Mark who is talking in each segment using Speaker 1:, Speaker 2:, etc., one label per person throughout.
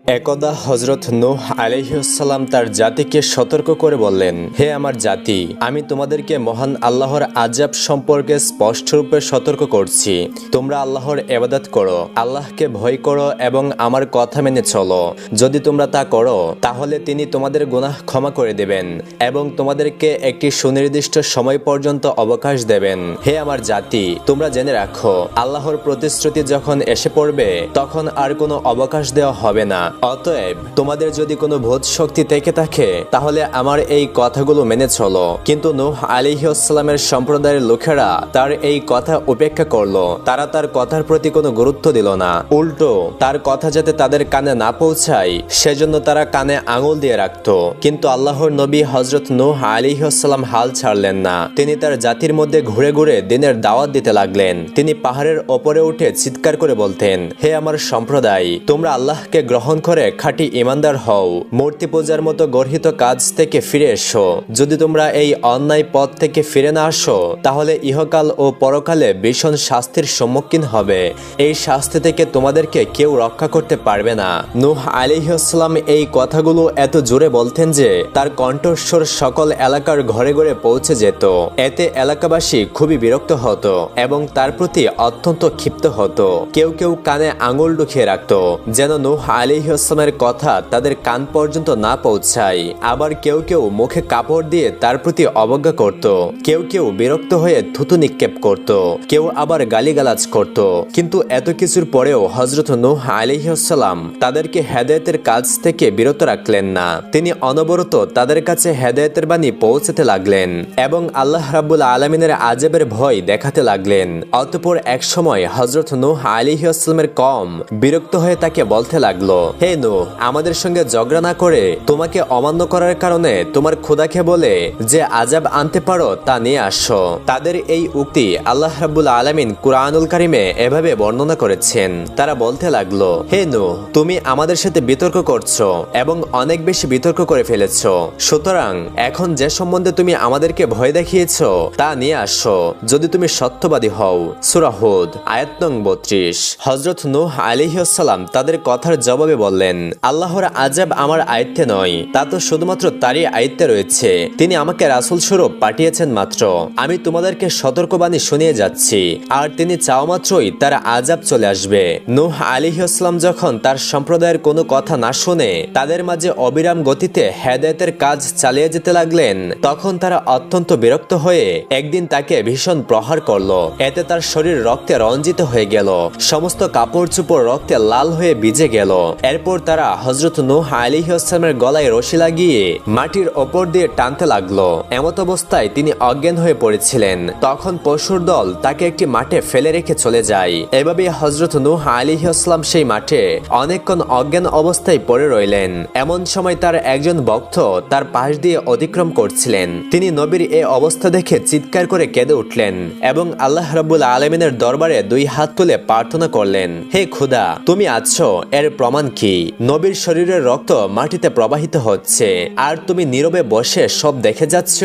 Speaker 1: একদা হযরত নূহ আলাইহিসসালাম তার জাতিকে সতর্ক করে বললেন, হে আমার জাতি, আমি তোমাদেরকে মহান আল্লাহর আযাব সম্পর্কে স্পষ্টরূপে সতর্ক করছি। তোমরা আল্লাহর ইবাদত করো, আল্লাহকে ভয় করো এবং আমার কথা মেনে চলো। যদি তোমরা তা করো তাহলে তিনি তোমাদের গুনাহ ক্ষমা করে দেবেন এবং তোমাদেরকে একটি সুনির্দিষ্ট সময় পর্যন্ত অবকাশ দেবেন। হে আমার জাতি, তোমরা জেনে রাখো, আল্লাহর প্রতিশ্রুতি যখন এসে পড়বে তখন আর কোনো অবকাশ দেওয়া হবে না। অতএব তোমাদের যদি কোনো ভূত শক্তি থেকে থাকে তাহলে আমার এই কথাগুলো মেনে চলো। কিন্তু নূহ আলাইহিসসালামের সম্প্রদায়ের লোকেরা তার এই কথা উপেক্ষা করলো। তারা তার কথার প্রতি কোনো গুরুত্ব দিল না। উল্টো তার কথা যাতে তাদের কানে না পৌঁছায় সেজন্য তারা কানে আঙুল দিয়ে রাখত। কিন্তু আল্লাহর নবী হযরত নূহ আলাইহিসসালাম হাল ছাড়লেন না। তিনি তার জাতির মধ্যে ঘুরে ঘুরে দ্বীনের দাওয়াত দিতে লাগলেন। তিনি পাহাড়ের ওপরে উঠে চিৎকার করে বলতেন, হে আমার সম্প্রদায়, তোমরা আল্লাহকে গ্রহণ করে খাঁটি ইমানদার হও। মূর্তি পূজার মতো গর্হিত কাজ থেকে ফিরে এসো। যদি তোমরা এই অন্যায় পথ থেকে ফিরে না আসো তাহলে ইহকাল ও পরকালে ভীষণ শাস্তির সম্মুখীন হবে। এই শাস্তি থেকে তোমাদেরকে কেউ রক্ষা করতে পারবে না। নূহ আলাইহিসসালাম এই কথাগুলো এত জোরে বলতেন যে তার কণ্ঠস্বর সকল এলাকার ঘরে ঘরে পৌঁছে যেত। এতে এলাকাবাসী খুবই বিরক্ত হতো এবং তার প্রতি অত্যন্ত ক্ষিপ্ত হতো। কেউ কেউ কানে আঙুল ঢুকিয়ে রাখত যেন নূহ আলাইহিসসালামের কথা তাদের কান পর্যন্ত না পৌঁছায়। আবার কেউ কেউ মুখে কাপড় দিয়ে তার প্রতি অবজ্ঞা করত। কেউ কেউ বিরক্ত হয়ে থুতু নিক্ষেপ করত। কেউ আবার গালিগালাজ করত। কিন্তু এত কিছুর পরেও হযরত নূহ আলাইহিসসালাম তাদেরকে হেদায়েতের কাজ থেকে বিরত রাখলেন না। তিনি অনবরত তাদের কাছে হেদায়েতের বাণী পৌঁছাতে লাগলেন এবং আল্লাহ রাব্বুল আলামিনের আযাবের ভয় দেখাতে লাগলেন। অতঃপর এক সময় হযরত নূহ আলাইহিসসালামের কওম বিরক্ত হয়ে তাকে বলতে লাগলো, হে নূহ, আমাদের সঙ্গে ঝগড়া না করে তোমাকে অমান্য করার কারণে তোমার খোদাকে বলে যে আযাব আনতে পারো তা নিয়ে আসো। তাদের এই উক্তি আল্লাহ রাব্বুল আলামিন কুরআনুল কারীমে এভাবে বর্ণনা করেছেন। তারা বলতে লাগলো, হে নূহ, তুমি আমাদের সাথে বিতর্ক করছো এবং অনেক বেশি বিতর্ক করে ফেলেছো। সুতরাং এখন যে সম্বন্ধে তুমি আমাদেরকে ভয় দেখিয়েছো তা নিয়ে আসো, যদি তুমি সত্যবাদী হও। সূরা হুদ আয়াত নং 32। হযরত নূহ আলাইহিসসালাম তাদের কথার জবাবে বললেন, আল্লাহর আযাব আমার আয়ত্তে নয়, তা তো শুধুমাত্র তারই আয়ত্তে রয়েছে। তিনি আমাকে রাসূল স্বরূপ পাঠিয়েছেন মাত্র। আমি তোমাদেরকে সতর্কবাণী শুনিয়ে যাচ্ছি, আর তিনি চাওয়া মাত্রই তার আযাব চলে আসবে। নূহ আলাইহিসসালাম যখন তার সম্প্রদায়ের কোনো কথা না শুনে তাদের মাঝে অবিরাম গতিতে হেদায়েতের কাজ চালিয়ে যেতে লাগলেন তখন তারা অত্যন্ত বিরক্ত হয়ে একদিন তাকে ভীষণ প্রহার করলো। এতে তার শরীর রক্তে রঞ্জিত হয়ে গেল, সমস্ত কাপড় চোপড় রক্তে লাল হয়ে ভিজে গেল। এরপর তারা হযরত নূহ আলাইহিসসালামের গলায় রশি লাগিয়ে মাটির ওপর দিয়ে টানতে লাগলো। এমত অবস্থায় তিনি অজ্ঞান হয়ে পড়েছিলেন। তখন পশুর দল তাকে একটি মাঠে ফেলে রেখে চলে যায়। এভাবে হযরত নূহ আলাইহিসসালাম সেই মাঠে অনেকক্ষণ অজ্ঞান অবস্থায় পড়ে রইলেন। এমন সময় তার একজন ভক্ত তার পাশ দিয়ে অতিক্রম করছিলেন। তিনি নবীর এই অবস্থা দেখে চিৎকার করে কেঁদে উঠলেন এবং আল্লাহ রাব্বুল আলামিনের দরবারে দুই হাত তুলে প্রার্থনা করলেন, হে খোদা, তুমি আছো, এর প্রমাণ কি? নবীর শরীরের রক্ত মাটিতে প্রবাহিত হচ্ছে আর তুমি নীরবে বসে সব দেখে যাচ্ছ।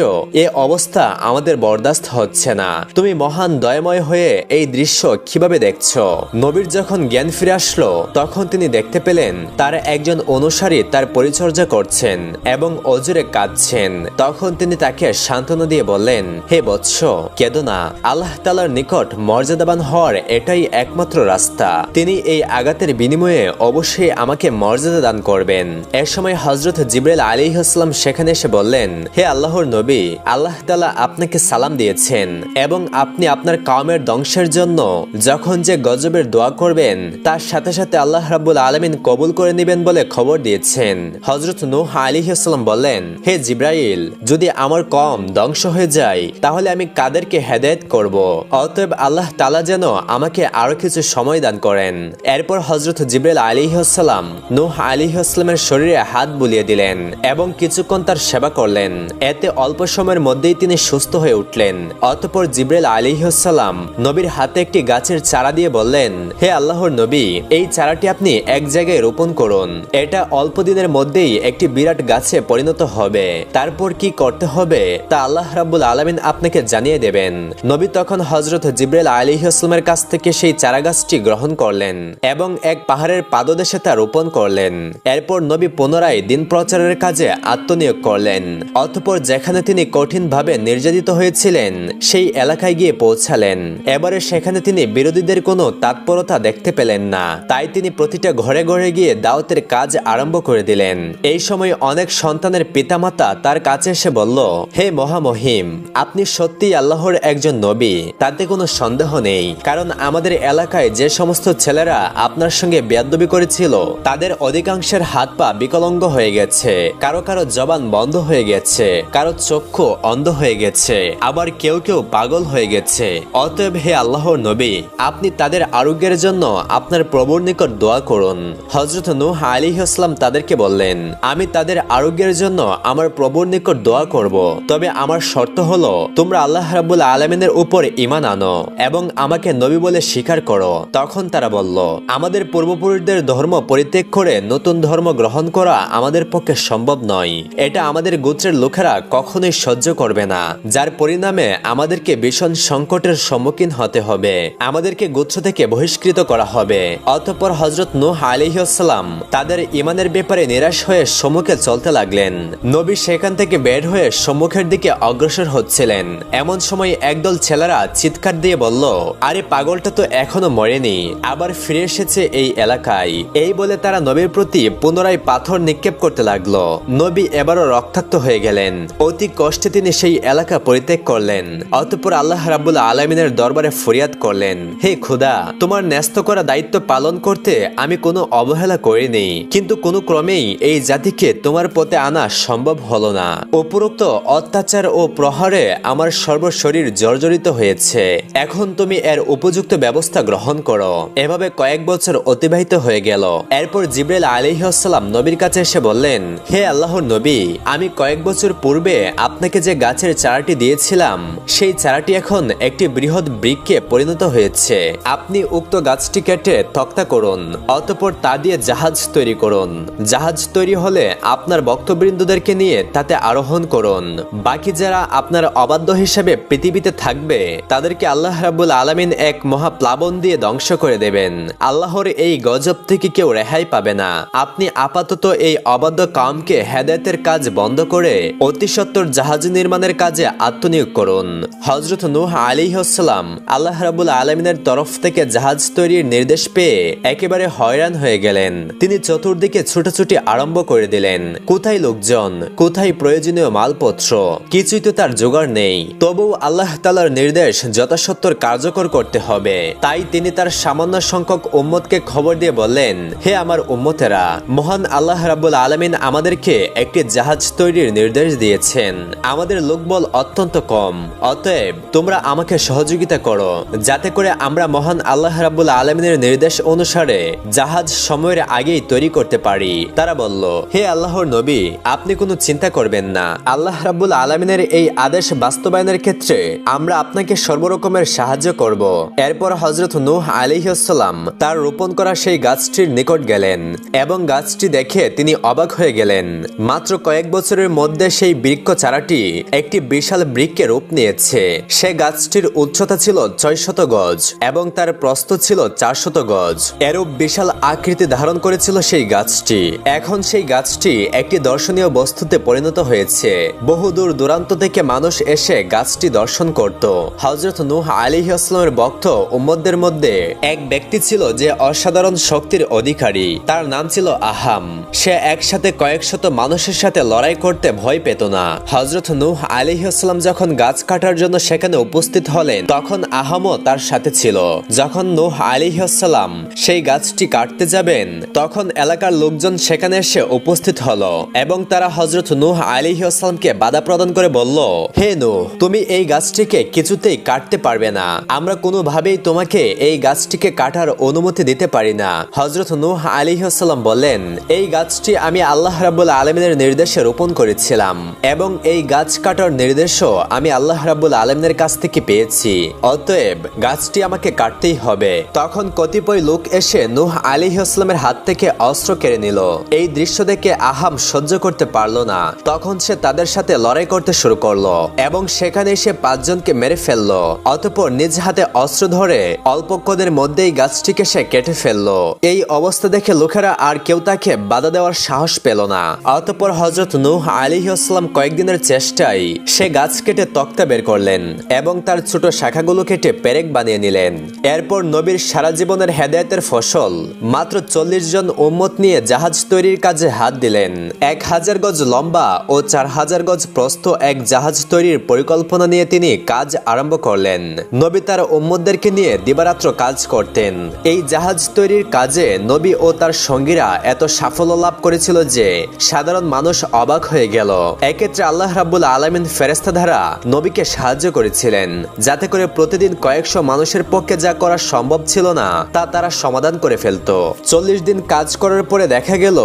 Speaker 1: এ অবস্থা আমাদের বরদাস্ত হচ্ছে না। তুমি মহান দয়াময় হয়ে এই দৃশ্য কিভাবে দেখছো? নবীর যখন জ্ঞান ফিরে আসলো তখন তিনি দেখতে পেলেন তার একজন অনুসারী তার পরিচর্যা করছেন এবং অজরে কাঁদছেন। তখন তিনি তাকে সান্ত্বনা দিয়ে বললেন, হে বৎস, কেঁদো না। আল্লাহ তাআলার নিকট মর্যাদাবান হওয়ার এটাই একমাত্র রাস্তা। তিনি এই আঘাতের বিনিময়ে অবশ্যই আমাকে মর্যাদা দান করবেন। এর সময় হযরত জিবরাইল আলাইহিসসালাম সেখানে এসে বললেন, হে আল্লাহর নবী, আল্লাহ তাআলা আপনাকে সালাম দিয়েছেন এবং আপনি আপনার কওমের ধ্বংসের জন্য যখন যে গজবের দোয়া করবেন তার সাথে সাথে আল্লাহ রাব্বুল আলামিন কবুল করে নেবেন বলে খবর দিয়েছেন। হযরত নূহ আলাইহিসসালাম বললেন, হে জিবরাইল, যদি আমার কওম ধ্বংস হয়ে যায় তাহলে আমি কাদেরকে হেদায়েত করব? অতএব আল্লাহ তাআলা যেন আমাকে আরো কিছু সময় দান করেন। এরপর হযরত জিবরাইল আলাইহিসসালাম নূহ আলাইহিসসালামের শরীরে হাত বুলিয়ে দিলেন এবং কিছুক্ষণ তার সেবা করলেন। এতে অল্প সময়ের মধ্যেই তিনি সুস্থ হয়ে উঠলেন। অতঃপর জিবরাইল আলাইহিসসালাম নবীর হাতে একটি গাছের চারা দিয়ে বললেন, হে আল্লাহর নবী, এই চারাটি আপনি এক জায়গায় রোপণ করুন। এটা অল্প দিনের মধ্যেই একটি বিরাট গাছে পরিণত হবে। তারপর কি করতে হবে তা আল্লাহ রাব্বুল আলামিন আপনাকে জানিয়ে দেবেন। নবী তখন হযরত জিবরাইল আলাইহিসসালামের কাছ থেকে সেই চারা গাছটি গ্রহণ করলেন এবং এক পাহাড়ের পাদদেশে তা রোপণ করলেন। এরপর নবী পুনরায় দিন প্রচারের কাজে আত্মনিয়োগ করলেন। অতঃপর যেখানে তিনি কঠিনভাবে নির্যাতিত হয়েছিলেন সেই এলাকায় গিয়ে পৌঁছালেন। এবারে সেখানে তিনি বিরোধীদের কোনো তৎপরতা দেখতে পেলেন না, তাই তিনি প্রতিটা ঘরে ঘরে গিয়ে দাওয়াতের কাজ আরম্ভ করে দিলেন। এই সময় অনেক সন্তানের পিতামাতা তার কাছে এসে বলল, হে মহামহিম, আপনি সত্যিই আল্লাহর একজন নবী, তাতে কোনো সন্দেহ নেই। কারণ আমাদের এলাকায় যে সমস্ত ছেলেরা আপনার সঙ্গে বেয়াদবি করেছিল তাদের অধিকাংশের হাত পা বিকলাঙ্গ হয়ে গেছে, কারো কারো জবান বন্ধ হয়ে গেছে, কারো চক্ষু অন্ধ হয়ে গেছে, আবার কেউ কেউ পাগল হয়ে গেছে। অতএব হে আল্লাহর নবী, আপনি তাদের আরোগ্যের জন্য আপনার প্রভুর নিকট দোয়া করুন। হযরত নূহ আলাইহিস সালাম তাদেরকে বললেন, আমি তাদের আরোগ্যের জন্য আমার প্রভুর নিকট দোয়া করব, তবে আমার শর্ত হলো তোমরা আল্লাহ রাব্বুল আলামিনের উপর ঈমান আনো এবং আমাকে নবী বলে স্বীকার করো। তখন তারা বলল, আমাদের পূর্বপুরুষদের ধর্ম পরিত্যাগ করে নতুন ধর্ম গ্রহণ করা আমাদের পক্ষে সম্ভব নয়। এটা আমাদের গোত্রের লোকেরা কখনোই সহ্য করবে না, যার পরিণামে আমাদেরকে ভীষণ সংকটের সম্মুখীন হতে হবে, আমাদেরকে গোত্র থেকে বহিষ্কৃত করা হবে। অতঃপর হযরত নূহ আলাইহিস সালাম তাদের ঈমানের ব্যাপারে নিরাশ হয়ে সম্মুখে চলতে লাগলেন। নবী সেখান থেকে বের হয়ে সম্মুখের দিকে অগ্রসর হচ্ছিলেন। এমন সময় একদল ছেলেরা চিৎকার দিয়ে বলল, আরে পাগলটা তো এখনো মরেনি, আবার ফিরে এসেছে এই এলাকায়। এই বলে তারা নবীর প্রতি পুনরায় পাথর নিক্ষেপ করতে লাগলো। নবী এবারও রক্তাক্ত হয়ে গেলেন। অতি কষ্টে তিনি সেই এলাকা পরিত্যাগ করলেন। অতঃপর আল্লাহ রাব্বুল আলামিনের দরবারে ফরিয়াদ করলেন, হে খোদা, তোমার ন্যস্ত করা দায়িত্ব পালন করতে আমি কোনো অবহেলা করিনি, কিন্তু কোনো ক্রমেই এই জাতিকে তোমার পথে আনা সম্ভব হলো না। উপরোক্ত অত্যাচার ও প্রহারে আমার সর্বশরীর জর্জরিত হয়েছে। এখন তুমি এর উপযুক্ত ব্যবস্থা গ্রহণ করো। এভাবে কয়েক বছর অতিবাহিত হয়ে গেল। এরপর জিবরাইল আলাইহিস সালাম নবীর কাছে এসে বললেন, হে আল্লাহর নবী, আমি কয়েক বছর পূর্বে আপনাকে যে গাছের চারাটি দিয়েছিলাম সেই চারাটি এখন একটি বৃহৎ বৃক্ষে পরিণত হয়েছে। আপনি উক্ত গাছটি কেটে তক্তা করুন, অতঃপর তা দিয়ে জাহাজ তৈরি করুন। জাহাজ তৈরি হলে আপনার ভক্তবৃন্দদেরকে নিয়ে তাতে আরোহণ করুন। বাকি যারা আপনার অবাধ্য হিসেবে পৃথিবীতে থাকবে তাদেরকে আল্লাহ রাব্বুল আলামিন এক মহাপ্লাবন দিয়ে ধ্বংস করে দেবেন। আল্লাহর এই গজব থেকে কেউ রেহাই পাবে না। আপনি আপাতত এই অবাধ্য কওমকে হেদায়েতের কাজ বন্ধ করে অতি সত্বর জাহাজ নির্মাণের কাজে আত্মনিয়োগ করুন। হযরত নূহ আলাইহিস সালাম আল্লাহ রাব্বুল আলামিনের তরফ থেকে জাহাজ তৈরির নির্দেশ পেয়ে একেবারে হয়রান হয়ে গেলেন। তিনি চতুর্দিকে ছুটাছুটি আরম্ভ করে দিলেন। কোথায় লোকজন, কোথায় প্রয়োজনীয় মালপত্র, কিছুই তো তার জোগাড় নেই। তবুও আল্লাহ তাআলার নির্দেশ যথাসত্বর কার্যকর করতে হবে। তাই তিনি তার সামান্য সংখ্যক উম্মতকে খবর দিয়ে বললেন, হে আমার উম্মতেরা, মহান আল্লাহ রাব্বুল আলামিন আমাদেরকে একটি জাহাজ তৈরির নির্দেশ দিয়েছেন। আমাদের লোকবল অত্যন্ত কম, অতএব তোমরা আমাকে সহযোগিতা করো যাতে করে আমরা মহান আল্লাহ রাব্বুল আলামিনের নির্দেশ অনুসারে জাহাজ সময়ের আগেই তৈরি করতে পারি। তারা বলল, হে আল্লাহর নবী, আপনি কোনো চিন্তা করবেন না। আল্লাহ রাব্বুল আলামিনের এই আদেশ বাস্তবায়নের ক্ষেত্রে আমরা আপনাকে সর্বরকমের সাহায্য করব। এরপর হযরত নূহ আলাইহিস সালাম তার রোপণ করা সেই গাছটির নিকট গেলেন এবং গাছটি দেখে তিনি অবাক হয়ে গেলেন। মাত্র কয়েক বছরের মধ্যে সেই বৃক্ষ চারাটি একটি বিশাল বৃক্ষে রূপ নিয়েছে। সে গাছটির উচ্চতা ছিল 600 গজ এবং তার প্রস্থ ছিল 400 গজ। এরূপ বিশাল আকৃতি ধারণ করেছিল সেই গাছটি। এখন সেই গাছটি একটি দর্শনীয় বস্তুতে পরিণত হয়েছে। বহু দূর দূরান্ত থেকে মানুষ এসে গাছটি দর্শন করত। হযরত নূহ আলাইহিস সালামের ভক্ত উম্মতদের মধ্যে এক ব্যক্তি ছিল যে অসাধারণ শক্তির অধিকারী। তার নাম ছিল আহাম। সে একসাথে কয়েক শত মানুষের সাথে লড়াই করতে ভয় পেত না। হযরত নূহ আলাইহিস সালাম যখন গাছ কাটার জন্য সেখানে উপস্থিত হলেন তখন আহামও তার সাথে ছিল। যখন নূহ আলাইহিস সালাম সেই গাছটি কাটতে যাবেন তখন এলাকার লোকজন সেখানে এসে উপস্থিত হলো এবং তারা হযরত নূহ আলাইহিস সালামকে বাধা প্রদান করে বলল, হে নূহ, তুমি এই গাছটিকে কিছুতেই কাটতে পারবে না। আমরা কোনোভাবেই তোমাকে এই গাছটিকে কাটার অনুমতি দিতে পারি না। হযরত নূহ আলাইহিস সালাম বললেন, এই গাছটি আমি আল্লাহ রাব্বুল আলামিনের নির্দেশে রোপণ করেছিলাম এবং এই গাছ কাটার নির্দেশও আমি আল্লাহ রাব্বুল আলামিনের কাছ থেকে পেয়েছি। অতএব গাছটি আমাকে কাটতেই হবে। তখন কতিপয় লোক এসে নূহ আলাইহিস সালামের হাত থেকে অস্ত্র কেড়ে নিল। এই দৃশ্য দেখে আহাম সহ্য করতে পারল না। তখন সে তাদের সাথে লড়াই করতে শুরু করলো এবং সেখানে সে 5 জনকে মেরে ফেললো। অতঃপর নিজ হাতে অস্ত্র ধরে অল্পক্ষণের মধ্যেই গাছটিকে সে কেটে ফেললো। এই অবস্থা দেখে লোকেরা আর কেউ তাকে বাধা দেওয়ার সাহস পেল না। অতঃপর হযরত নূহ আলাইহিস সালাম কয়েকদিনের চেষ্টায় সে গাছ কেটে তক্তা বের করলেন এবং তার ছোট শাখাগুলো কেটে পেরেক বানিয়ে নিলেন। এরপর নবীর সারা জীবনের হেদায়েতের ফসল মাত্র 40 জন উম্মত নিয়ে জাহাজ তৈরির কাজে হাত দিলেন। 1000 গজ লম্বা ও 4000 গজ প্রস্থ এক জাহাজ তৈরির পরিকল্পনা নিয়ে তিনি কাজ আরম্ভ করলেন। নবী তার উম্মতদেরকে নিয়ে দিবারাত্র কাজ করতেন। এই জাহাজ তৈরির কাজে নবী ও তার সঙ্গীরা এত সাফল্য লাভ করেছিল যে সাধারণ মানুষ অবাক হয়ে গেল। এক্ষেত্রে আল্লাহ রাব্বুল আলামিন ফেরেশতা দ্বারা নবীকে সাহায্য করেছিলেন, যাতে করে প্রতিদিন কয়েকশো মানুষের পক্ষে যা করা সম্ভব ছিল না তা তারা সমাধান করে ফেলত। 40 দিন কাজ করার পরে দেখা গেল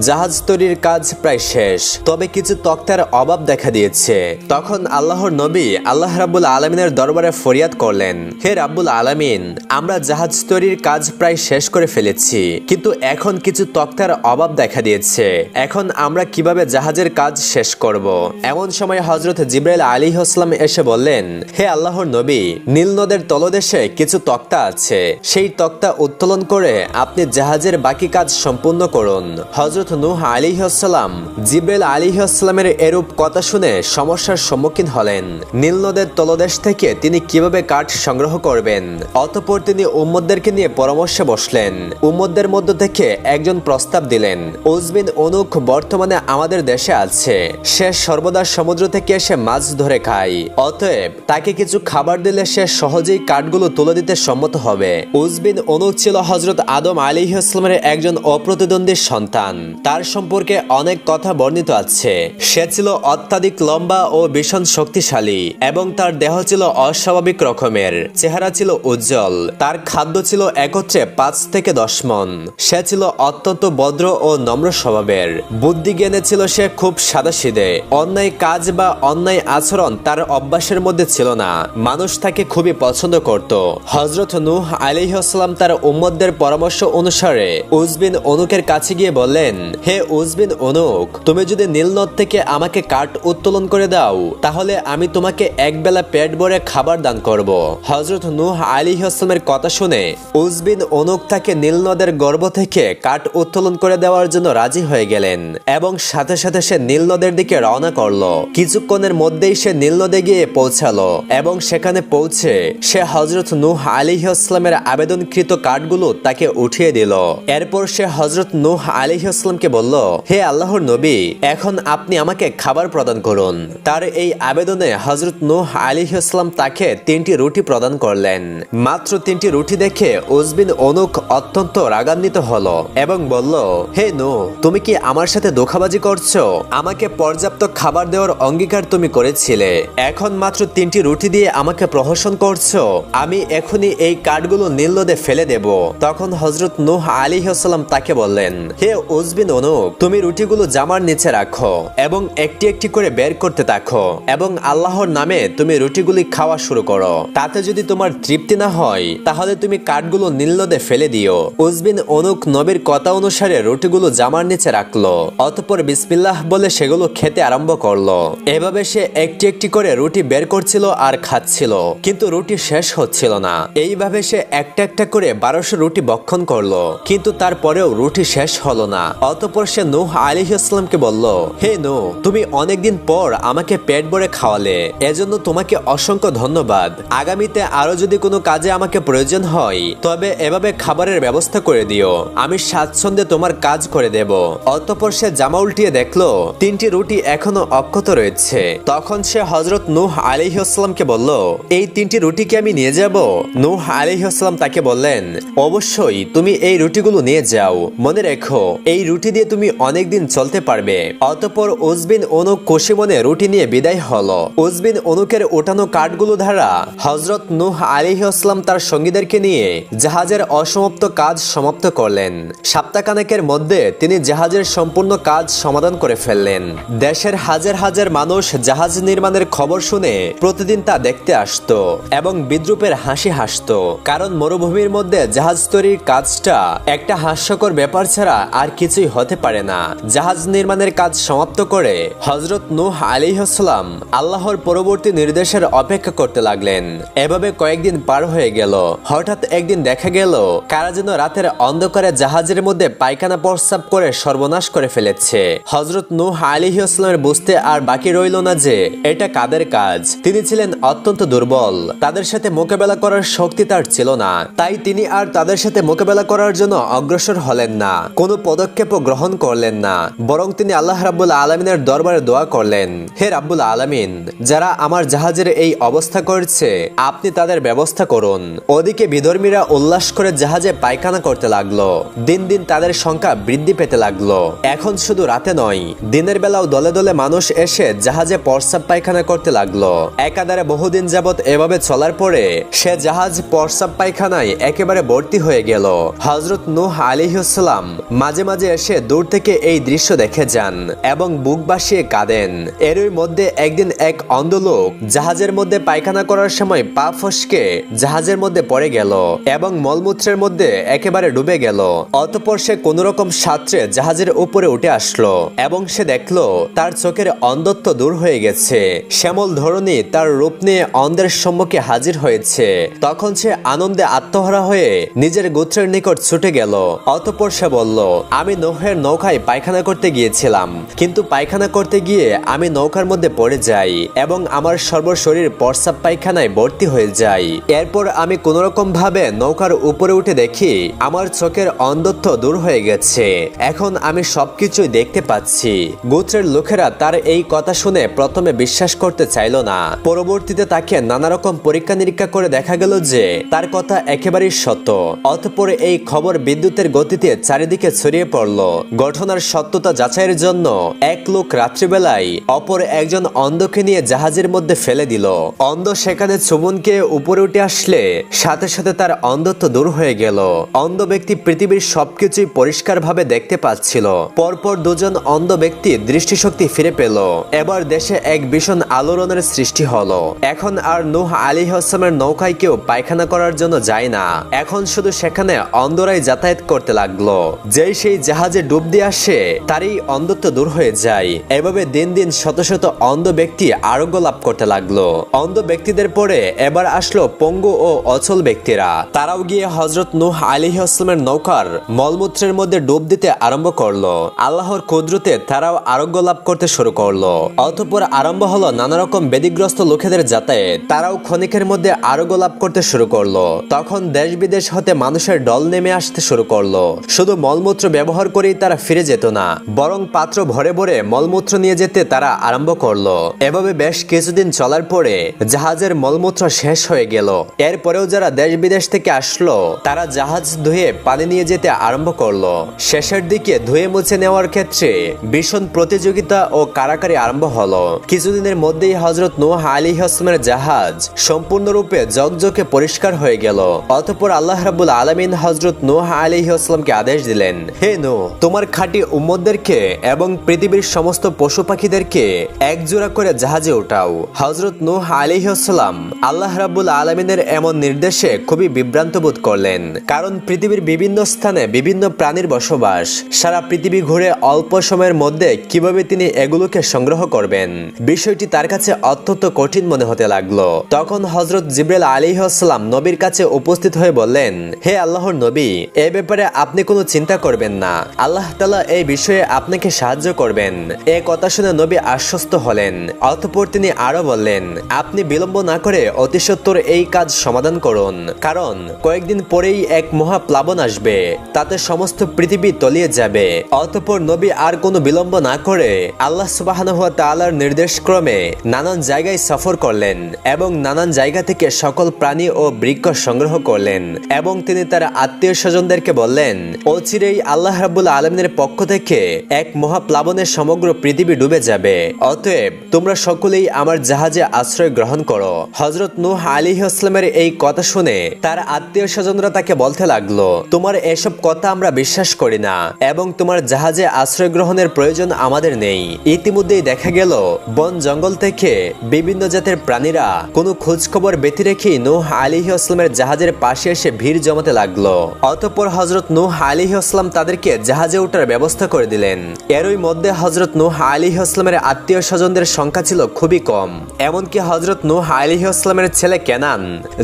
Speaker 1: জাহাজ তৈরির কাজ প্রায় শেষ, তবে কিছু তক্তার অভাব দেখা দিয়েছে। তখন আল্লাহর নবী আল্লাহ রাব্বুল আলামিনের দরবারে ফরিয়াদ করলেন, হে রাব্বুল আলামিন, আমরা জাহাজ তৈরির কাজ প্রায় শেষ করে ফেলেছি, কিন্তু এখন কিছু তক্তার অভাব দেখা দিয়েছে। এখন আমরা কিভাবে জাহাজের কাজ শেষ করব? এমন সময় হযরত জিবরাইল আলাইহিস সালাম এসে বললেন, হে আল্লাহর নবী, নীল নদের তলদেশে কিছু তক্তা আছে, সেই তক্তা উত্তোলন করে আপনি জাহাজের বাকি কাজ সম্পূর্ণ করুন। হযরত নূহ আলাইহিস সালাম জিবরাইল আলাইহিস সালামের এরূপ কথা শুনে সমস্যার সম্মুখীন হলেন। নীল নদের তলদেশ থেকে তিনি কিভাবে কাঠ সংগ্রহ করবেন? অতঃপর তিনি উম্মতদেরকে নিয়ে পরামর্শে বসলেন। উম্মতদের মধ্য থেকে একজন প্রস্তাব দিলেন, উস বিন উনুক বর্তমানে আমাদের দেশে আছে, সে সর্বদা সমুদ্র থেকে এসে মাছ ধরে খায়, অতএব তাকে কিছু খাবার দিলে সে সহজেই কাঠগুলো তুলে দিতে সম্মত হবে। উস বিন উনুক ছিল হযরত আদম আলাইহিস সালামের একজন অপ্রতিদ্বন্দ্বী সন্তান। তার সম্পর্কে অনেক কথা বর্ণিত আছে। সে ছিল অত্যাধিক লম্বা ও ভীষণ শক্তিশালী এবং তার দেহ ছিল অস্বাভাবিক রকমের। চেহারা ছিল উজ্জ্বল। তার খাদ্য ছিল একত্রে 5 থেকে 10 মণ। সে ছিল অত্যন্ত ভদ্র ও নম্র স্বভাবের। বুদ্ধি জ্ঞানে ছিল সে খুব সাদাসিধে। অন্যায় কাজ বা অন্যায় আচরণ তার অভ্যাসের মধ্যে ছিল না। মানুষ তাকে খুবই পছন্দ করত। হযরত নূহ আলাইহিস সালাম তার উম্মতদের পরামর্শ অনুসারে উস বিন উনুকের কাছে গিয়ে বললেন, হে উস বিন উনুক, তুমি যদি নীল নদ থেকে আমাকে কাঠ উত্তোলন করে দাও, তাহলে আমি তোমাকে একবেলা পেট ভরে খাবার দান করব। হযরত নূহ আলাইহিস সালামের কথা শুনে উস বিন উনুক তাকে নীল নদের গর্ভ থেকে কাঠ উত্তোলন করে দেওয়ার জন্য রাজি হয়ে গেলেন এবং সাথে সাথে সে নীল নদের দিকে রওনা করলো। কিছুক্ষণের মধ্যেই সে নীল নদে গিয়ে পৌঁছালো এবং সেখানে পৌঁছে সে হযরত নূহ আলাইহিস সালামের আবেদনকৃত কাঠগুলো তাকে উঠিয়ে দিল। এরপর সে হযরত নূহ আলাইহিস সালামকে বলল, হে আল্লাহর নবী, এখন আপনি আমাকে খাবার প্রদান করুন। তার এই আবেদনে হযরত নূহ আলাইহিস সালাম তাকে 3টি রুটি প্রদান করলেন। মাত্র 3টি রুটি দেখে উস বিন উনুক অত্যন্ত রাগান্বিত হলো এবং বলল, হে নূহ, তুমি কি আমার সাথে ধোঁকাবাজি করছো? আমাকে পর্যাপ্ত খাবার দেওয়ার অঙ্গীকার তুমি করেছিলে, এখন মাত্র 3টি রুটি দিয়ে আমাকে প্রহসন করছো। আমি এখনই এই কাঠগুলো নীল নদে ফেলে দেব। তখন হযরত নূহ আলাইহিস সালাম তাকে বললেন, হে উস বিন উনুক, তুমি রুটিগুলো জামার নিচে রাখো এবং একটি একটি করে বের করতে থাকো এবং আল্লাহর নামে তুমি রুটিগুলি খাওয়া শুরু করো। তাতে যদি তোমার তৃপ্তি না হয়, তাহলে তুমি কাঠগুলো নীল নদে ফেলে দিও। উস বিন উনুক নবীর কথা অনুসারে রুটিগুলো জামার নিচে রাখলো। অতঃপর বিসমিল্লাহ বলে সেগুলো খেতে আরম্ভ করলো। এভাবে সে একটি একটি করে রুটি বের করছিল আর খাচ্ছিল, কিন্তু রুটি শেষ হচ্ছিল না। এইভাবে সে একটা একটা করে 1200 রুটি ভক্ষণ করলো, কিন্তু তারপরেও রুটি শেষ হলো না। অতঃপর সে নূহ আলাইহিস সালামকে বলল, হে নূহ, তুমি অনেকদিন পর আমাকে পেট ভরে খাওয়ালে, এজন্য তোমাকে অসংখ্য ধন্যবাদ। আগামীতে আরো যদি কোনো কাজে আমাকে প্রয়োজন হয়, তবে এভাবে খাবারের ব্যবস্থা করে দিও, আমি স্বাচ্ছন্দ্যে তোমার কাজ করে দেব। অতঃপর সে জামা উল্টিয়ে দেখলো 3টি রুটি এখনো অক্ষত রয়েছে। তখন সে হযরত নূহ আলাইহিস সালামকে বলল, এই 3টি রুটি কি আমি নিয়ে যাব? নূহ আলাইহিস সালাম তাকে বললেন, অবশ্যই তুমি এই রুটিগুলো নিয়ে যাও। মনে রেখো, এই রুটি দিয়ে তুমি অনেকদিন চলতে পারবে। অতঃপর উস বিন উনুক খুশি মনে রুটি নিয়ে বিদায় হলো। উস বিন উনুকের ওঠানো কাঠগুলো দ্বারা হযরত নূহ আলাইহিস সালাম তার সঙ্গীদেরকে নিয়ে জাহাজের অসমাপ্ত কাজ সমাপ্ত করলেন। সপ্তাহখানেকের মধ্যে তিনি জাহাজের সম্পূর্ণ কাজ সমাধান করে ফেললেন। দেশের হাজার হাজার মানুষ জাহাজ নির্মাণের খবর শুনে প্রতিদিন তা দেখতে আসতো এবং বিদ্রুপের হাসি হাসতো, কারণ মরুভূমির মধ্যে জাহাজ তৈরির কাজটা একটা হাস্যকর ব্যাপার ছাড়া আর কিছুই হতে পারে না। জাহাজ নির্মাণের কাজ সমাপ্ত করে হযরত নূহ আলাইহিস সালাম আল্লাহর পরবর্তী নির্দেশের অপেক্ষা করতে লাগলেন। এভাবে কয়েকদিন পার হয়ে গেল। হঠাৎ একদিন দেখা গেল কারা যেন রাতের অন্ধকারে একেবারে জাহাজের মধ্যে পায়খানা প্রস্রাব করে সর্বনাশ করে ফেলেছে। হযরত নূহ আলাইহিস সালামের বুঝতে আর বাকি রইল না যে এটা কাদের কাজ। তিনি ছিলেন অত্যন্ত দুর্বল, তাদের সাথে মোকাবেলা করার শক্তি তার ছিল না। তাই তিনি আর তাদের সাথে মোকাবেলা করার জন্য অগ্রসর হলেন না, কোনো পদক্ষেপও গ্রহণ করলেন না, বরং তিনি আল্লাহ রাব্বুল আলামিনের দরবারে দোয়া করলেন, হে রাব্বুল আলামিন, যারা আমার জাহাজের এই অবস্থা করছে আপনি তাদের ব্যবস্থা করুন। ওদিকে বিধর্মীরা উল্লাস করে জাহাজে পায়খানা করতে লাগলো। দিন দিন তাদের সংখ্যা বৃদ্ধি পেতে লাগলো। এখন শুধু রাতে নয়, দিনের বেলাও দলে দলে মানুষ এসে জাহাজে প্রস্রাব পায়খানা করতে লাগলো। একাধারে বহুদিন যাবত এভাবে চলার পরে সে জাহাজ প্রস্রাব পায়খানায় একেবারে ভর্তি হয়ে গেল। হযরত নূহ আলাইহিস সালাম মাঝে মাঝে এসে দূর থেকে এই দৃশ্য দেখে যান এবং বুক বাসিয়ে কাঁদেন। এরই মধ্যে একদিন এক অন্ধ লোক জাহাজের মধ্যে পায়খানা করার সময় পা ফসকে জাহাজের মধ্যে পড়ে গেল এবং মলমূত্রের মধ্যে একেবারে ডুবে গেল। অতঃপর সে কোন রকম সাঁতরে জাহাজের উপরে উঠে আসলো এবং সে দেখলো তার চোখের অন্ধত্ব দূর হয়ে গেছে। শ্যামল ধরনী তার রূপ নিয়ে অন্ধের সম্মুখে হাজির হয়েছে। তখন সে আনন্দে আত্মহারা হয়ে নিজের গোত্রের নিকট ছুটে গেল। অতঃপর সে বলল, আমি নূহের নৌকায় পায়খানা করতে গিয়েছিলাম, কিন্তু পায়খানা করতে গিয়ে আমি নৌকার মধ্যে পড়ে যাই এবং আমার সর্বশরীর প্রস্রাব পায়খানায় ভর্তি হয়ে যায়। এরপর আমি কোনোরকম ভাবে নৌকার উপরে উঠে দেখি আমার চোখের অন্ধত্ব দূর হয়ে গেছে। এখন আমি সবকিছুই দেখতে পাচ্ছি। গোত্রের লোকেরা তার এই কথা শুনে প্রথমে বিশ্বাস করতে চাইল না। পরবর্তীতে তাকে নানা রকম পরীক্ষা নিরীক্ষা করে দেখা গেল যে তার কথা একেবারেই সত্য। অতঃপর এই খবর বিদ্যুতের গতিতে চারিদিকে ছড়িয়ে পড়ল। ঘটনার সত্যতা যাচাইয়ের জন্য এক লোক রাত্রিবেলায় অপর একজন অন্ধকে নিয়ে জাহাজের মধ্যে ফেলে দিল। অন্ধ সেখানে চুমুনকে উপরে উঠে আসলে সাথে সাথে তার অন্ধত্ব দূর হয়ে গেল। অন্ধ ব্যক্তি পৃথিবীর সবকিছুই পরিষ্কার ভাবে দেখতে পাচ্ছিল। পরপর দুজন অন্ধ ব্যক্তি দৃষ্টিশক্তি ফিরে পেল। এবার দেশে এক ভীষণ আলোড়নের সৃষ্টি হলো। এখন আর নূহ আলাইহিস সালামের নৌকায় কেউ পায়খানা করার জন্য যায় না। এখন শুধু সেখানে অন্ধরাই যাতায়াত করতে লাগলো। যেই সেই জাহাজে ডুব দিয়ে আসে তারই অন্ধত্ব দূর হয়ে যায়। এভাবে দিন দিন শত শত অন্ধ ব্যক্তি আরোগ্য লাভ করতে লাগলো। অন্ধ ব্যক্তিদের পরে এবার আসলো পঙ্গু ও অচল ব্যক্তিরা। তারাও গিয়ে হযরত নূহ আলাইহিস সালামের নৌকার মলমূত্রের মধ্যে ডুব দিতে আরম্ভ করলো। আল্লাহর কুদরতে তারাও আরোগ্য লাভ করতে শুরু করলো। অতঃপর আরম্ভ হলো নানা রকম ব্যাধিগ্রস্ত লোকেদের যাতায়াত। তারাও ক্ষণিকের মধ্যে আরোগ্য লাভ করতে শুরু করলো। তখন দেশ বিদেশ হতে মানুষের দল নেমে আসতে শুরু করলো। শুধু মলমূত্র ব্যবহার করেই তারা ফিরে যেত না, বরং পাত্র ভরে ভরে মলমূত্র নিয়ে যেতে তারা আরম্ভ করলো। এভাবে বেশ কিছুদিন চলার পরে জাহাজের মলমূত্র শেষ হয়ে গেল। এরপরেও যারা দেশ বিদেশ থেকে আসলো তারা জাহাজ ধুয়ে পানি নিয়ে যেতে আরম্ভ করলো। শেষের দিকে ধুয়ে মুছে নেওয়ার ক্ষেত্রে ভীষণ প্রতিযোগিতা ও কারাকারি আরম্ভ হলো। কিছুদিনের মধ্যেই হযরত নূহ আলাইহিস সালামের জাহাজ সম্পূর্ণরূপে ঝকঝকে পরিষ্কার হয়ে গেল। অতঃপর আল্লাহ রাব্বুল আলামিন হযরত নূহ আলাইহিস সালামকে আদেশ দিলেন, হে নূহ, তোমার খাঁটি উম্মতদেরকে এবং পৃথিবীর সমস্ত পশু পাখিদেরকে একজোড়া করে জাহাজে উঠাও। হযরত নূহ আলাইহিস সালাম আল্লাহ রাব্বুল আলামিনের এমন নির্দেশে খুবই বিভ্রান্ত বোধ করলেন। কারণ পৃথিবীর বিভিন্ন স্থানে বিভিন্ন প্রাণীর বসবাস। সারা পৃথিবী ঘুরে অল্প সময়ের মধ্যে কিভাবে তিনি এগুলোকে সংগ্রহ করবেন, বিষয়টি তার কাছে অত্যন্ত কঠিন মনে হতে লাগলো। তখন হযরত জিবরাইল আলাইহিস সালাম নবীর কাছে উপস্থিত হয়ে বললেন, হে আল্লাহর নবী, এ ব্যাপারে আপনি কোনো চিন্তা করবেন না, আল্লাহ তাআলা এই বিষয়ে আপনাকে সাহায্য করবেন। এ কথা শুনে নবী আশ্বস্ত হলেন। অতঃপর তিনি আরো বললেন, আপনি বিলম্ব না করে অতি সত্বর এই কাজ সমাধান করুন, কারণ কয়েকদিন পরেই এক মহা প্লাবন আসবে, তাতে সমস্ত পৃথিবী তলিয়ে যাবে। অতঃপর নবী আর কোনো বিলম্ব না করে আল্লাহ সুবহানাহু ওয়া তাআলার নির্দেশ ক্রমে নানান জায়গায় সফর করলেন এবং নানান জায়গা থেকে সকল প্রাণী ও বৃক্ষ সংগ্রহ করলেন এবং তিনি তার আত্মীয় স্বজনদেরকে বললেন, অচিরেই আল্লাহ রাব্বুল আলামিনের পক্ষ থেকে এক মহাপ্লাবনে সমগ্র পৃথিবী ডুবে যাবে। অতএব তোমরা সকলেই আমার জাহাজে আশ্রয় গ্রহণ করো। হযরত নূহ আলাইহিস সালামের এই কথা শুনে তার আত্মীয় স্বজনরা তাকে বলতে লাগলো, তোমার এসব কথা আমরা বিশ্বাস করি না এবং তোমার জাহাজে আশ্রয় গ্রহণের প্রয়োজন আমাদের নেই। ইতিমধ্যেই দেখা গেল বন জঙ্গল থেকে বিভিন্ন জাতের প্রাণীরা কোনো খোঁজ খবর ব্যতি রেখেই নূহ আলাইহিস সালামের জাহাজের পাশে এসে ভিড় জমাতে লাগলো। অতঃপর হযরত নূহ আলাইহিস সালাম তাদেরকে জাহাজে ওঠার ব্যবস্থা করে দিলেন। এরই মধ্যে হযরত নূহ আলাইহিস সালামের আত্মীয় স্বজনদের সংখ্যা ছিল খুবই কম। এমনকি হযরত নূহ আলাইহিস সালামের ছেলে কেনান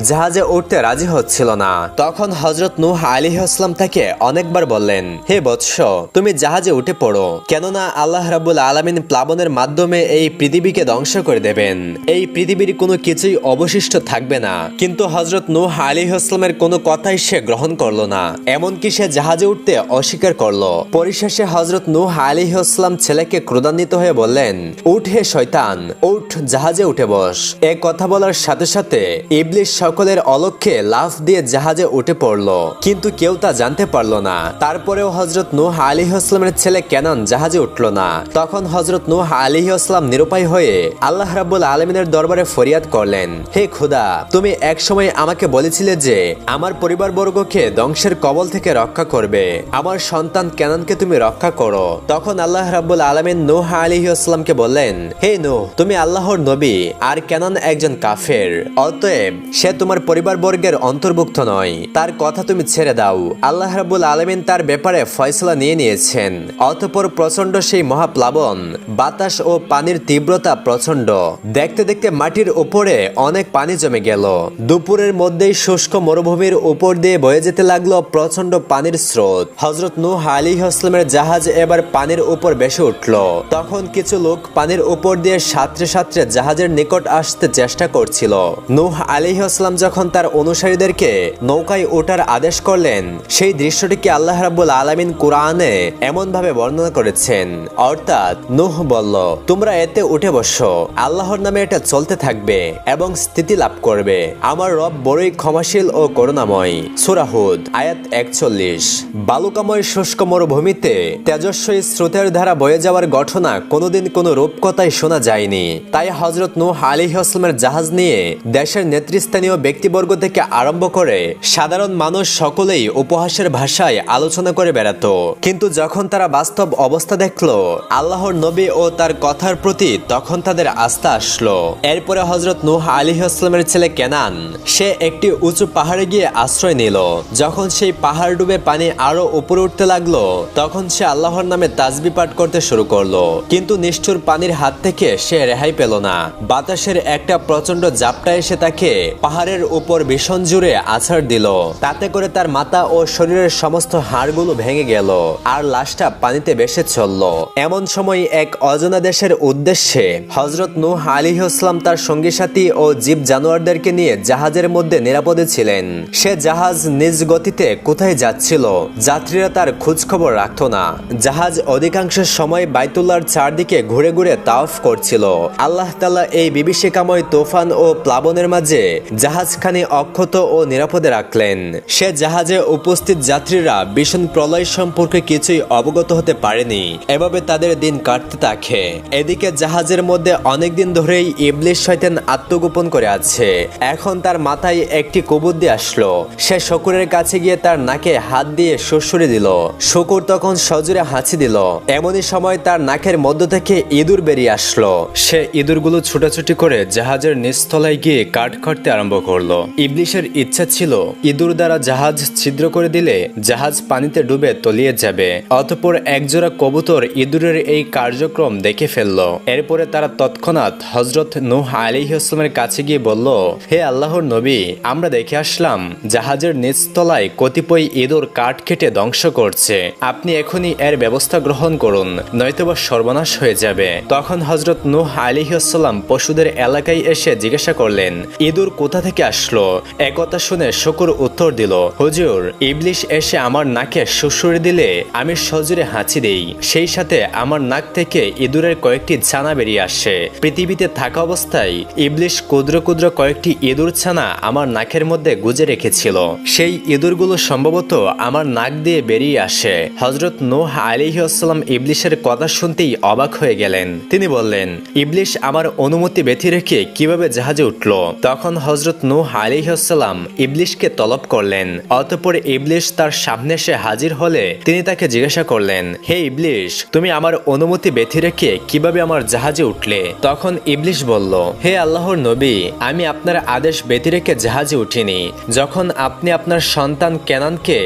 Speaker 1: জাহাজে উঠতে রাজি হচ্ছিল না। তখন হযরত নূহ আলাইহিস সালাম তাকে অনেকবার বললেন, হে বৎস, তুমি জাহাজে উঠে পড়ো, কেননা আল্লাহ রাব্বুল আলামিন প্লাবনের মাধ্যমে এই পৃথিবীকে ধ্বংস করে দেবেন। এই পৃথিবীর কোনো কিছুই অবশিষ্ট থাকবে না। কিন্তু হযরত নূহ আলাইহিস সালামের কোনো কথাই সে গ্রহণ করলো না, এমনকি সে জাহাজে উঠতে অস্বীকার করলো। পরিশেষে হযরত নূহ আলাইহিস সালাম ছেলেকে ক্রোধান্বিত হয়ে বললেন, উঠ হে শয়তান, উঠ, জাহাজে উঠে বস। এই কথা বলার সাথে সাথে ইবলিস সকলের অলক্ষ্যে লাফ দিয়ে জাহাজে উঠে পড়লো, কিন্তু কেউ তা জানতে পারলো না। তারপরেও হযরত নূহ আলাইহিস সালামের ছেলে কেনান জাহাজে উঠলো না। তখন হযরত নূহ আলাইহিস সালাম নিরুপায় হয়ে আল্লাহ রাব্বুল আলামিনের দরবারে ফরিয়াদ করলেন, হে খোদা, তুমি একসময় আমাকে বলেছিলে যে আমার পরিবারবর্গকে ধ্বংসের কবল থেকে রক্ষা করবে, আমার সন্তান কেনানকে তুমি রক্ষা করো। তখন আল্লাহ রাব্বুল আলামিন নূহ আলাইহিস সালামকে বললেন, হে নূহ, তুমি আল্লাহর নবী আর কেনান একজন কাফের, অতএব সে তোমার পরিবারবর্গের অন্তর্ভুক্ত নয়, তার কথা তুমি ছেড়ে দাও। আল্লাহ রাব্বুল আলামিন তার ব্যাপারে ফয়সালা নিয়ে নিয়েছেন। অতঃপর প্রচন্ড সেই মহাপ্লাবন, বাতাস ও পানির তীব্রতা প্রচন্ড। দেখতে দেখতে মাটির উপরে অনেক পানি জমে গেল। দুপুরের মধ্যেই শুষ্ক মরুভূমির উপর দিয়ে বয়ে যেতে লাগলো প্রচন্ড পানির স্রোত। হযরত নূহ আলাইহিস সালামের জাহাজ এবার পানির উপর ভেসে উঠল। তখন কিছু লোক পানির উপর দিয়ে সাঁতরে সাঁতরে জাহাজের নিকট আসতে চেষ্টা করছিল। নূহ আলাইহিস সালাম যখন তার অনুসারীদেরকে নৌকায় ওঠার আদেশ করলেন, সেই দৃশ্যটিকে আল্লাহ রাব্বুল আলামিন কুরআনে এমন ভাবে বর্ণনা করেছেন, অর্থাৎ নূহ বলল, তোমরা এতে উঠে বসো, আল্লাহর নামে এটা চলতে থাকবে এবং স্থিতি লাভ করবে। আমার রব বড়ই ক্ষমাশীল ও করুণাময়। সূরা হুদ আয়াত 41। বালুকাময় শুষ্ক মরুভূমিতে তেজস্বী স্রোতের ধারা বয়ে যাওয়ার ঘটনা কোনোদিন কোনো রূপকথায় শোনা যায়নি। তাই হযরত নূহ আলাইহিস সালামের জাহাজ নিয়ে দেশের নেতৃস্থানীয় ব্যক্তিবর্গ থেকে আরম্ভ করে সাধারণ মানুষ সকলেই উপহাসের ভাষায় আলোচনা করে বেড়াতো। কিন্তু যখন তারা বাস্তব অবস্থা দেখলো আল্লাহর নবী ও তার কথার প্রতি, তখন তাদের আস্থা আসলো। এরপরে হযরত নূহ আলাইহিস সালামের ছেলে কেনান সে একটি উঁচু পাহাড়ে গিয়ে আশ্রয় নিল। যখন সেই পাহাড় ডুবে পানি আরো উপরে উঠতে লাগলো, তখন সে আল্লাহর নামে তাসবিহ পাঠ করতে শুরু করলো। কিন্তু নিষ্ঠুর পানির হাত থেকে সে রেহাই পেল না। বাতাসের একটা প্রচন্ড ঝাপটা এসে তাকে পাহাড়ের উপর ভীষণ জুড়ে আছাড় দিল। তাতে করে তার মাথা ও শরীরের সমস্ত হাড়গুলো ভেঙে গেল আর লাশটা পানিতে ভেসে চলল। এমন সময় এক অজানা দেশের উদ্দেশ্যে হযরত নূহ আলাইহিস সালাম তার সঙ্গী সাথী ও জীব জানোয়ারদেরকে নিয়ে জাহাজের মধ্যে নিরাপদে ছিলেন। সে জাহাজ নিজ গতিতে কোথায় যাচ্ছিল, যাত্রীরা তার খোঁজ খবর রাখত না। জাহাজ অধিকাংশ সময় বাইতুল্লাহর চারদিকে ঘুরে ঘুরে তাওয়াফ করছিল। আল্লাহ তাআলা এই বিভীষিকাময় তুফান ও প্লাবনের মাঝে জাহাজখানি অক্ষত ও নিরাপদে রাখলেন। সে জাহাজে উপস্থিত যাত্রীরা ভীষণ প্রলয় সম্পর্কে কিছুই অবগত হতে পারেনি। এভাবে তাদের দিন কাটতে থাকে। এদিকে জাহাজের মধ্যে অনেকদিন ধরেই ইবলিস শয়তান আত্মগোপন করে আছে। এখন তার মাথায় একটি কুবুদ্ধি আসলো। সে শকুরের কাছে গিয়ে তার নাকে হাত দিয়ে সুড়সুড়ি দিল। শকুর তখন সজোরে হাঁচি দিল। এমনই সময় তার নাকের মধ্য থেকে ইঁদুর বেরিয়ে আসলো। সে ইঁদুরগুলো ছুটাছুটি করে জাহাজের নিচতলায় গিয়ে কাঠ কাটতে আরম্ভ করলো। ইবলিসের ইচ্ছা ছিল ইঁদুর দ্বারা জাহাজ ছিদ্র করে দিলে জাহাজ পানিতে ডুবে তলিয়ে যাবে। অতঃপর একজোড়া কবুতর ইঁদুরের এই কার্যক্রম দেখে ফেলল। এরপরে তারা তৎক্ষণাৎ হযরত নূহ আলাইহিস সালামের কাছে গিয়ে বলল, হে আল্লাহর নবী, আমরা দেখে আসলাম জাহাজের নিচতলায় কতিপয় ইঁদুর কাঠ কেটে ধ্বংস করছে। আপনি এখনই এর ব্যবস্থা গ্রহণ করুন, নয়তোবা সর্বনাশ হয়ে যাবে। তখন হযরত নূহ আলাইহিস সালাম পশুদের এলাকায় এসে জিজ্ঞাসা করলেন, ইঁদুর কোথা থেকে আসলো? একথা শুনে শকুর উত্তর দিল, হুজুর, ইবলিস এসে আমার নাকে সুড়সুড়ি দিলে আমি সজোরে হাঁচি দেই, সেই সাথে আমার নাক থেকে ইঁদুরের কয়েকটি ছানা বেরিয়ে আসে। পৃথিবীতে থাকা অবস্থায় ইবলিস ক্ষুদ্র ক্ষুদ্র কয়েকটি ইঁদুর ছানা আমার নাকের মধ্যে গুজে রেখেছিল। সেই ইঁদুরগুলো সম্ভবত আমার নাক দিয়ে বেরিয়ে আসে। হযরত নূহ আলাইহিস সালাম ইবলিসের কথা শুনতেই অবাক হয়ে গেলেন। তিনি বললেন, ইবলিস আমার অনুমতি ব্যতি রেখে কিভাবে জাহাজে উঠল? তখন হযরত নূহ আলাইহিস সালাম ইবলিসকে তলব করলেন। অতঃপর ইবলিস তার সামনে এসে হাজির হলে তিনি তাকে জিজ্ঞাসা করলেন, হে ইবলিস, তুমি আমার অনুমতি ব্যতি রেখে কিভাবে আমার জাহাজে উঠলে? তখন ইবলিস বলল, হে আল্লাহর নবী, আমি আপনার আদেশ ব্যতি রেখে জাহাজে উঠিনি। যখন আপনি আপনার সন্তান কেনানকে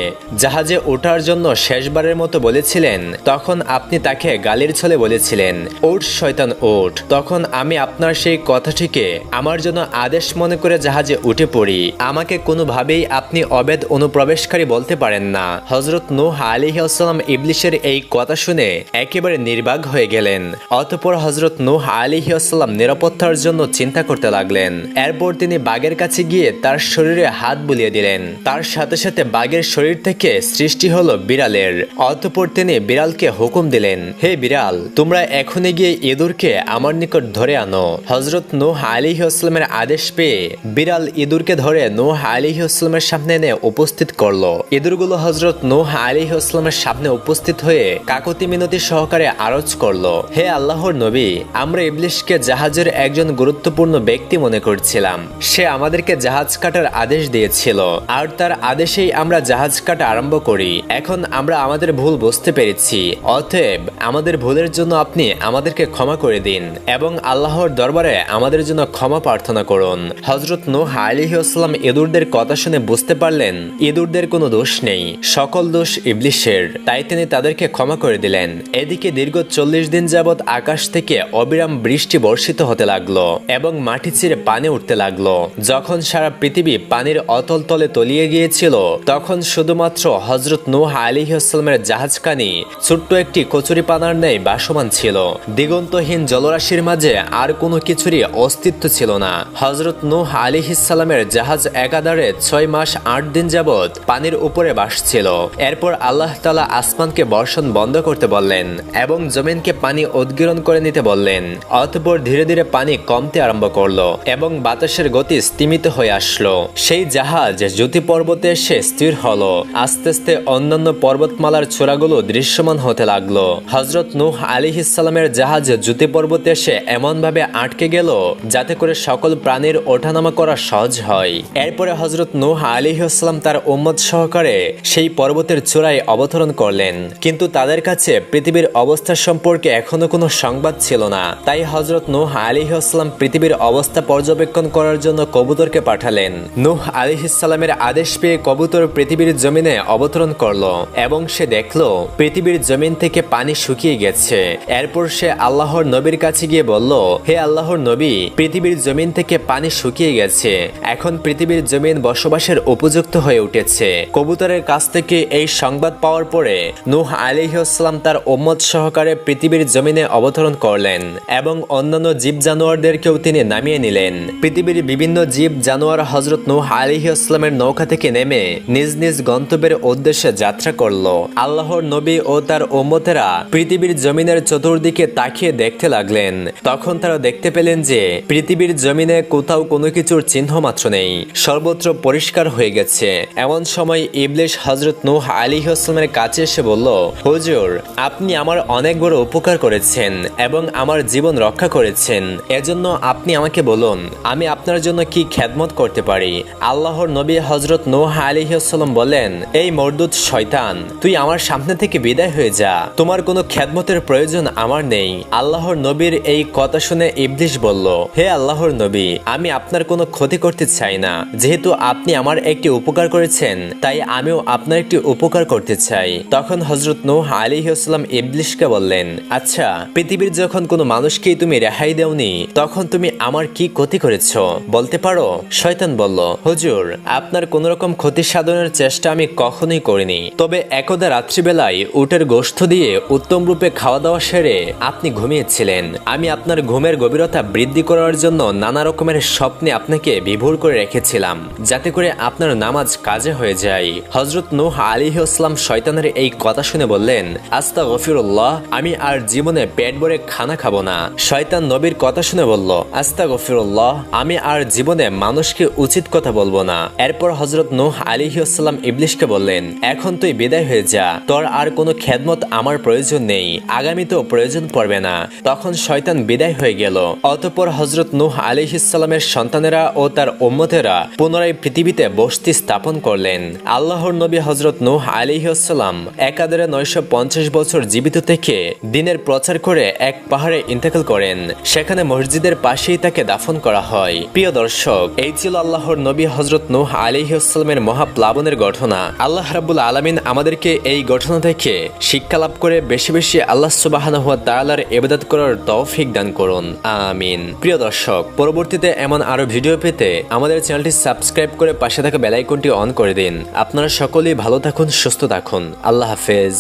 Speaker 1: জাহাজে ওঠার জন্য শেষবারের মতো বলেছিলেন, তখন আপনি তাকে গালির ছলে বলেছিলেন, ওঠ শয়তান ওঠ। তখন আমি আপনার সেই কথাটিকে আমার জন্য আদেশ মনে করে জাহাজে উঠে পড়ি। আমাকে কোনোভাবেই আপনি অবৈধ অনুপ্রবেশকারী বলতে পারেন না। হযরত নূহ আলাইহিস সালাম ইবলিশের এই কথা শুনে একেবারে নির্বাক হয়ে গেলেন। অতঃপর হযরত নূহ আলাইহিস সালাম নিরাপত্তার জন্য চিন্তা করতে লাগলেন। এরপর তিনি বাঘের কাছে গিয়ে তার শরীরে হাত বুলিয়ে দিলেন। তার সাথে সাথে বাঘের শরীর থেকে সৃষ্টি হলো বিড়ালের। অতঃপর তিনি বিড়ালকে হুকুম দিলেন, হে বিড়াল, তোমরা এখনই গিয়ে ইঁদুরকে আমার নিকট ধরে আনো। হযরত নূহ আলাইহিস সালামের আদেশ পেয়ে বিড়াল ইঁদুরকে ধরে নূহ আলাইহিস সালামের সামনে এনে উপস্থিত করলো। ইঁদুরগুলো হযরত নূহ আলাইহিস সালামের সামনে উপস্থিত হয়ে কাকুতি মিনতি সহকারে আরজ করলো, হে আল্লাহর নবী, আমরা ইবলিশকে জাহাজের একজন গুরুত্বপূর্ণ ব্যক্তি মনে করছিলাম। সে আমাদেরকে জাহাজ কাটার আদেশ দিয়েছিল, আর তার আদেশেই আমরা জাহাজ কাটা আরম্ভ করি। এখন আমরা আমাদের ভুল বুঝতে পেরেছি, অতএব আমাদের ভুলের জন্য আপনি আমাদেরকে ক্ষমা করে দিন এবং আল্লাহর দরবারে আমাদের জন্য ক্ষমা প্রার্থনা করুন। হযরত নূহ আলাইহিস সালাম ইঁদুরদের কথা শুনে বুঝতে পারলেন ইঁদুরদের কোনো দোষ নেই, সকল দোষ ইবলিশের। তাই তিনি তাদেরকে ক্ষমা করে দিলেন। এদিকে দীর্ঘ 40 দিন যাবৎ আকাশ থেকে অবিরাম বৃষ্টি বর্ষিত হতে লাগলো এবং মাটি চিরে পানি উঠতে লাগলো। যখন সারা পৃথিবী পানির অতল তলে তলিয়ে গিয়েছিল, তখন শুধুমাত্র হযরত নূহ আলাইহিস সালামের জাহাজখানি ছোট্ট একটি কচুরিপানার ন্যায় ভাসমান ছিল। দিগন্তহীন জলরাশির মাঝে আর কোনো কিছুরই অস্তিত্ব ছিল না। হযরত নূহ আলাইহিস সালামের জাহাজ একাধারে 6 মাস 8 দিন যাবৎ পানির উপরে ভাসছিল। এরপর আল্লাহ তাআলা আসমানকে বর্ষণ বন্ধ করতে বললেন এবং জমিনকে পানি উদ্গীরণ করে নিতে বললেন। অতঃপর ধীরে ধীরে পানি কমতে আরম্ভ করলো এবং বাতাসের গতি স্তিমিত হয়ে আসলো। সেই জাহাজ জ্যোতি পর্বতে এসে স্থির হলো। আস্তে আস্তে অন্যান্য পর্বতমালার চূড়াগুলো দৃশ্যমান হতে লাগলো। হযরত নূহ আলাইহিস সালামের জাহাজ জ্যোতি পর্বতে এসে এমন ভাবে আটকে গেল যাতে করে সকল প্রাণীর ওঠানামা করা সহজ হয়। এরপরে হযরত নূহ আলাইহিস সালাম তার উম্মত সহকারে সেই পর্বতের চূড়ায় অবতরণ করলেন, কিন্তু তাদের কাছে পৃথিবীর অবস্থা সম্পর্কে এখনো কোনো সংবাদ ছিল না। তাই হযরত নূহ আলাইহিস সালাম পৃথিবীর অবস্থা পর্যবেক্ষণ করার জন্য কবুতরকে পাঠালেন। নূহ আলাইহিস সালামের আদেশ পেয়ে কবুতর পৃথিবীর জমিনে অবতরণ করলো এবং সে দেখলো পৃথিবীর জমিন থেকে পানি শুকিয়ে গেছে। এরপর সে আল্লাহর নবীর কাছে গিয়ে বলল, হে আল্লাহর নবী, পৃথিবীর জমিন থেকে পানি শুকিয়ে গেছে, এখন পৃথিবীর জমিন বসবাসের উপযুক্ত হয়ে উঠেছে। কবুতরের কাছ থেকে এই সংবাদ পাওয়ার পরে নূহ আলাইহিস সালাম তার উম্মত সহকারে পৃথিবীর জমিনে অবতরণ করলেন এবং অন্যান্য জীব জানোয়ারদেরকেও তিনি নামিয়ে নিলেন। পৃথিবীর বিভিন্ন জীব জানোয়ার হযরত নূহ আলাইহিস সালামের নৌকা থেকে নেমে নিজ নিজ গন্তব্যের উদ্দেশ্যে যাত্রা করলো। আল্লাহর নবী ও তার উম্মতেরা পৃথিবীর জমিনের চতুর্দিকে তাকিয়ে দেখতে লাগলেন। তখন তারা দেখতে পেলেন যে পৃথিবীর জমিনে কোথাও কোনো কিছুর চিহ্ন মাত্র নেই, সর্বত্র পরিষ্কার হয়ে গেছে। এমন সময় ইবলিশ হযরত নূহ আলাইহিস সালামের কাছে এসে বলল, হুজুর, আপনি আমার অনেক বড় উপকার করেছেন এবং আমার জীবন রক্ষা করেছেন, এজন্য আপনি আমাকে বলুন আমি আপনার জন্য কি খেদমত করতে পারি। আল্লাহর নবী হযরত নূহ আলাইহিস সালাম বললেন, এই মরদুদ শয়তান, তুই আমার সামনে থেকে বিদায় হয়ে যা, তোমার কোনো খেদমতের প্রয়োজন আমার নেই। আল্লাহর নবীর এই কথা শুনে ইবলিশ বলল, হে আল্লাহর নবী, আমি আপনার কোনো ক্ষতি করতে চাই না, যেহেতু আপনি আমার একটি উপকার করেছেন তাই আমিও আপনার একটি উপকার করতে চাই। তখন হযরত নূহ আলাইহিস সালাম ইবলিশকে বললেন, আচ্ছা, পৃথিবীর যখন কোনো মানুষকেই তুমি রেহাই দেওনি, তখন তুমি আমার কি ক্ষতি করেছো বলতে পারো? শয়তান বলল, হুজুর, আপনার কোন রকম ক্ষতি সাধনের চেষ্টা আমি কখনোই করিনি, তবে একদা রাত্রিবেলায় উটের গোশত দিয়ে উত্তম রূপে খাওয়া দাওয়া সেরে আপনি ঘুমিয়েছিলেন। আমি আপনার ঘুমের গভীরতা বৃদ্ধি করার জন্য নানা রকমের স্বপ্নে আপনাকে বিভোর করে রেখেছিলাম, যাতে করে আপনার নামাজ কাজে হয়ে যায়। হযরত নূহ আলাইহিস সালাম শয়তানের এই কথা শুনে বললেন, আস্তাগফিরুল্লাহ, আমি আর জীবনে পেট ভরে খানা খাবো না। শয়তান নবীর কথা শুনে বলল, আস্তাগফিরুল্লাহ, আমি আর জীবনে মানুষকে উচিত কথা বলবো না। এরপর হযরত নূহ আলাইহিস সালাম ইবলিশকে বললেন, এখন তুই বিদায় হয়ে যা, তোর আর কোনো খেদমত আমার প্রয়োজন নেই, আগামীতেও প্রয়োজন পড়বে না। তখন শয়তান বিদায় হয়ে গেল। অতঃপর হযরত নূহ আলাইহিস সালামের সন্তানেরা ও তার উম্মতেরা পুনরায় পৃথিবীতে বসতি স্থাপন করলেন। আল্লাহর নবী হযরত নূহ আলাইহিস সালাম একাধারে 950 বছর জীবিত থেকে দ্বীনের প্রচার করে এক পাহাড়ে ইন্তেকাল করেন। সেখানে মসজিদের পাশেই তাকে দাফন করা হয়। প্রিয় দর্শক, এই ছিল আল্লাহর নবী হযরত নূহ আলাইহিস সালামের মহাপ্লাবনের ঘটনা। আল্লাহ রাব্বুল আলামিন আমাদেরকে এই ঘটনা থেকে শিক্ষা লাভ করে বেশি বেশি আল্লাহ সুবহানাহু ওয়া তাআলার ইবাদত করার তৌফিক দান করুন, আমিন। প্রিয় দর্শক, পরবর্তীতে এমন আরো ভিডিও পেতে আমাদের চ্যানেলটি সাবস্ক্রাইব করে পাশে থাকা বেল আইকনটি অন করে দিন। আপনারা সকলেই ভালো থাকুন, সুস্থ থাকুন। আল্লাহ হাফেজ।